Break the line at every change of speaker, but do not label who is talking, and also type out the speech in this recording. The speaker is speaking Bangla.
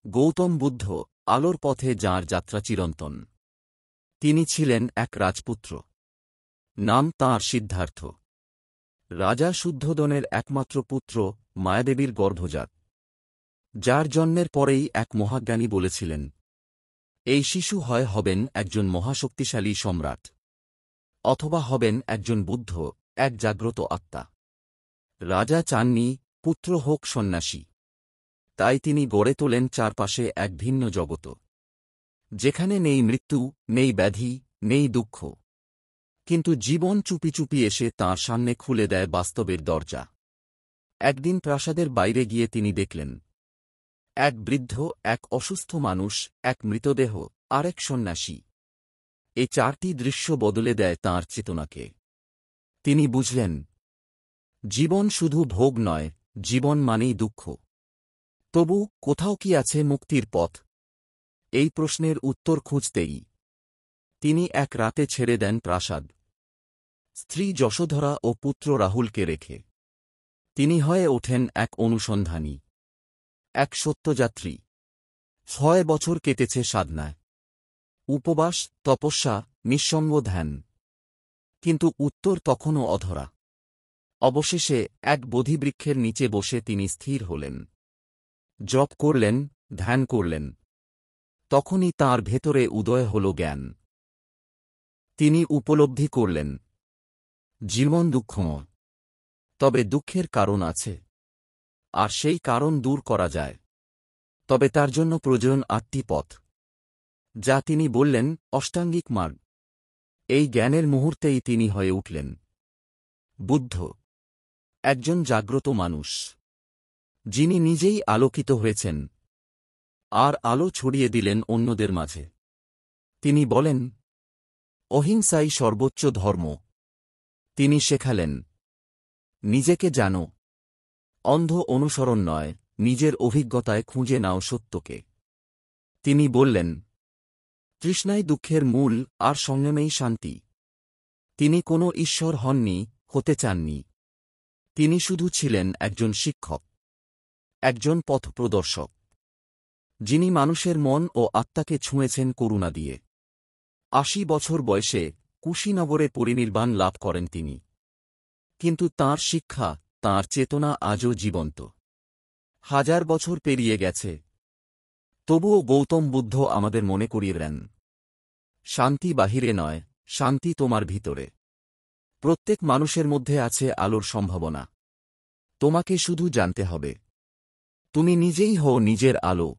গৌতম বুদ্ধ, আলোর পথে যাঁর যাত্রা চিরন্তন। তিনি ছিলেন এক রাজপুত্র। নাম তাঁর সিদ্ধার্থ। রাজা শুদ্ধোদনের একমাত্র পুত্র, মায়াদেবীর গর্ভজাত, যার জন্মের পরেই এক মহাজ্ঞানী বলেছিলেন, এই শিশু হবেন একজন মহাশক্তিশালী সম্রাট, অথবা হবেন একজন বুদ্ধ, এক জাগ্রত আত্মা। রাজা চাননি পুত্র হোক সন্ন্যাসী। তাই তিনি গড়ে তোলেন চারপাশে এক ভিন্ন জগৎ, যেখানে নেই মৃত্যু, নেই ব্যাধি, নেই দুঃখ। কিন্তু জীবন চুপি চুপি এসে তাঁর সামনে খুলে দেয় বাস্তবের দরজা। একদিন প্রাসাদের বাইরে গিয়ে তিনি দেখলেন, এক বৃদ্ধ, এক অসুস্থ মানুষ, এক মৃতদেহ, আর এক সন্ন্যাসী। এই চারটি দৃশ্য বদলে দেয় তাঁর চেতনাকে। তিনি বুঝলেন, জীবন শুধু ভোগ নয়, জীবন মানেই দুঃখ। তবু কোথাও কি আছে মুক্তির পথ? এই প্রশ্নের উত্তর খুঁজতেই তিনি এক রাতে ছেড়ে দেন প্রাসাদ, স্ত্রী যশোধরা ও পুত্র রাহুলকে রেখে। তিনি হয়ে ওঠেন এক অনুসন্ধানী, এক সত্যযাত্রী। ৬ বছর কেটেছে সাধনায়, উপবাস, তপস্যা, নিঃসঙ্গ ধ্যান। কিন্তু উত্তর তখনও অধরা। অবশেষে এক বোধিবৃক্ষের নিচে বসে তিনি স্থির হলেন। জপ করলেন, ধ্যান করলেন। তখনই তাঁর ভেতরে উদয় হল জ্ঞান। তিনি উপলব্ধি করলেন, জীবন দুঃখময়, তবে দুঃখের কারণ আছে, আর সেই কারণ দূর করা যায়। তবে তার জন্য প্রয়োজন ৮টি পথ, যা তিনি বললেন অষ্টাঙ্গিক মার্গ। এই জ্ঞানের মুহূর্তেই তিনি হয়ে উঠলেন বুদ্ধ, একজন জাগ্রত মানুষ, যিনি নিজেই আলোকিত হয়েছেন আর আলো ছড়িয়ে দিলেন অন্যদের মাঝে। তিনি বলেন, অহিংসাই সর্বোচ্চ ধর্ম। তিনি শেখালেন, নিজেকে জানো, অন্ধ অনুসরণ নয়, নিজের অভিজ্ঞতায় খুঁজে নাও সত্যকে। তিনি বললেন, তৃষ্ণাই দুঃখের মূল, আর সংযমেই শান্তি। তিনি কোনো ঈশ্বর হননি, হতে চাননি। তিনি শুধু ছিলেন একজন শিক্ষক, একজন পথপ্রদর্শক, যিনি মানুষের মন ও আত্মাকে ছুঁয়েছেন করুণা দিয়ে। ৮০ বছর বয়সে কুশীনগরে পরিনির্বাণ লাভ করেন তিনি। কিন্তু তাঁর শিক্ষা, তাঁর চেতনা আজও জীবন্ত। ১০০০ বছর পেরিয়ে গেছে, তবুও গৌতম বুদ্ধ আমাদের মনে করিয়ে দেন, শান্তি বাহিরে নয়, শান্তি তোমার ভিতরে। প্রত্যেক মানুষের মধ্যে আছে আলোর সম্ভাবনা। তোমাকে শুধু জানতে হবে, তুমি নিজেই হও নিজের আলো।